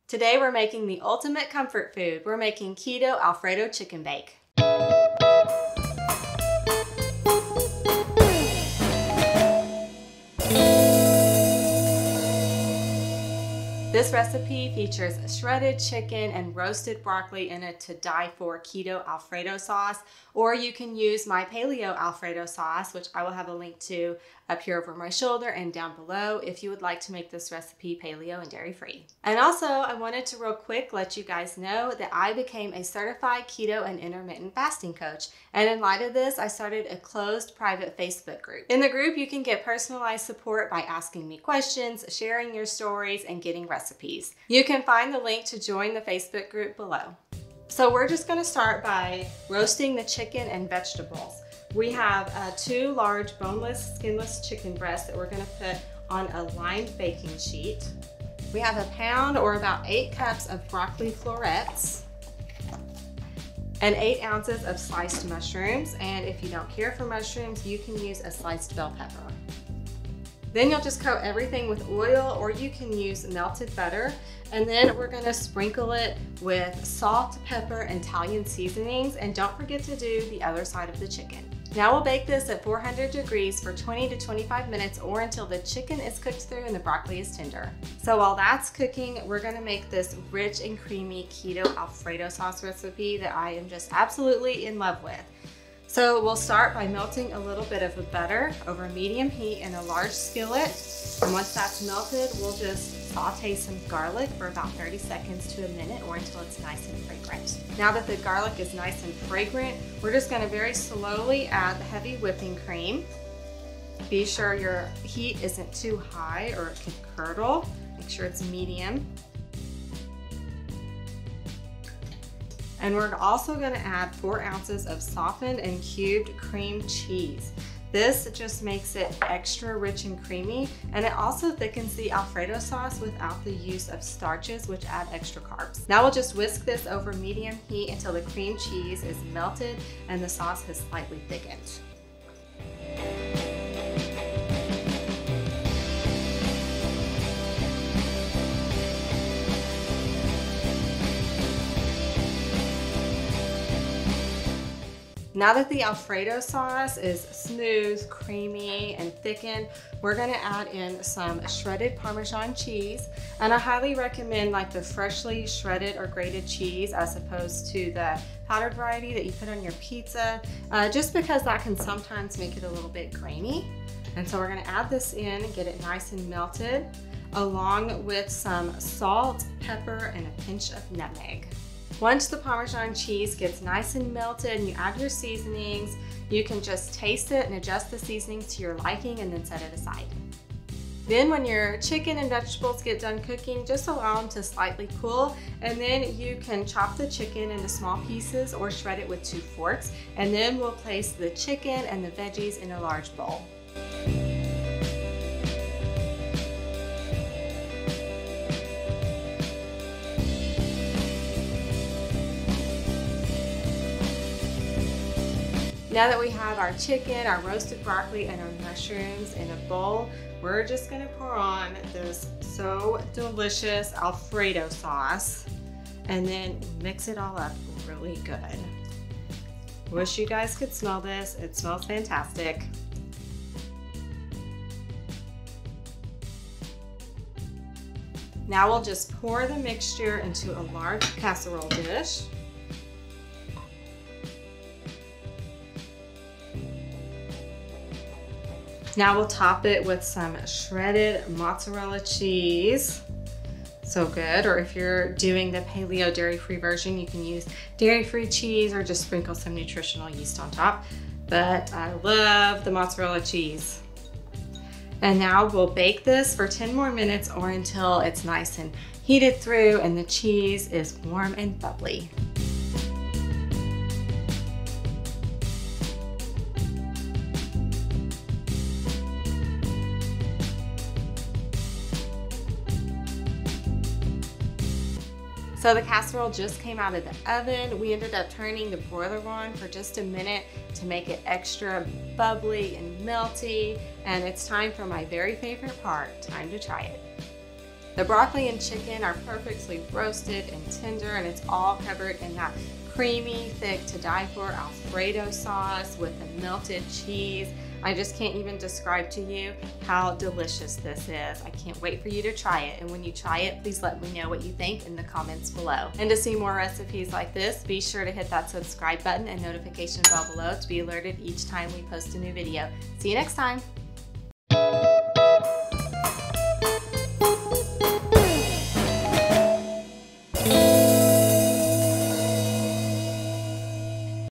Today we're making the ultimate comfort food. We're making Keto Alfredo chicken bake. This recipe features shredded chicken and roasted broccoli in a to-die-for Keto Alfredo sauce, or you can use my Paleo Alfredo sauce, which I will have a link to up here over my shoulder and down below if you would like to make this recipe paleo and dairy-free. And also, I wanted to real quick let you guys know that I became a certified keto and intermittent fasting coach. And in light of this, I started a closed private Facebook group. In the group, you can get personalized support by asking me questions, sharing your stories, and getting recipes. You can find the link to join the Facebook group below. So we're just going to start by roasting the chicken and vegetables. We have 2 large boneless, skinless chicken breasts that we're going to put on a lined baking sheet. We have 1 pound or about 8 cups of broccoli florets and 8 ounces of sliced mushrooms. And if you don't care for mushrooms, you can use a sliced bell pepper. Then you'll just coat everything with oil, or you can use melted butter. And then we're gonna sprinkle it with salt, pepper, and Italian seasonings. And don't forget to do the other side of the chicken. Now we'll bake this at 400 degrees for 20 to 25 minutes or until the chicken is cooked through and the broccoli is tender. So while that's cooking, we're gonna make this rich and creamy Keto Alfredo sauce recipe that I am just absolutely in love with. So we'll start by melting a little bit of butter over medium heat in a large skillet. And once that's melted, we'll just saute some garlic for about 30 seconds to a minute or until it's nice and fragrant. Now that the garlic is nice and fragrant, we're just going to very slowly add the heavy whipping cream. Be sure your heat isn't too high or it could curdle. Make sure it's medium. And we're also going to add 4 ounces of softened and cubed cream cheese. This just makes it extra rich and creamy, and it also thickens the Alfredo sauce without the use of starches, which add extra carbs. Now we'll just whisk this over medium heat until the cream cheese is melted and the sauce has slightly thickened. Now that the Alfredo sauce is smooth, creamy, and thickened, we're gonna add in some shredded Parmesan cheese. And I highly recommend like the freshly shredded or grated cheese as opposed to the powdered variety that you put on your pizza, just because that can sometimes make it a little bit grainy. And so we're gonna add this in and get it nice and melted, along with some salt, pepper, and a pinch of nutmeg. Once the Parmesan cheese gets nice and melted and you add your seasonings, you can just taste it and adjust the seasonings to your liking and then set it aside. Then when your chicken and vegetables get done cooking, just allow them to slightly cool, and then you can chop the chicken into small pieces or shred it with 2 forks, and then we'll place the chicken and the veggies in a large bowl. Now that we have our chicken, our roasted broccoli, and our mushrooms in a bowl, we're just gonna pour on this so delicious Alfredo sauce and then mix it all up really good. Wish you guys could smell this. It smells fantastic. Now we'll just pour the mixture into a large casserole dish. Now we'll top it with some shredded mozzarella cheese. So good. Or if you're doing the paleo dairy-free version, you can use dairy-free cheese or just sprinkle some nutritional yeast on top. But I love the mozzarella cheese. And now we'll bake this for 10 more minutes or until it's nice and heated through and the cheese is warm and bubbly. So the casserole just came out of the oven. We ended up turning the broiler on for just a minute to make it extra bubbly and melty. And it's time for my very favorite part, time to try it. The broccoli and chicken are perfectly roasted and tender, and it's all covered in that creamy, thick, to die for Alfredo sauce with the melted cheese. I just can't even describe to you how delicious this is. I can't wait for you to try it. And when you try it, please let me know what you think in the comments below. And to see more recipes like this, be sure to hit that subscribe button and notification bell below to be alerted each time we post a new video. See you next time.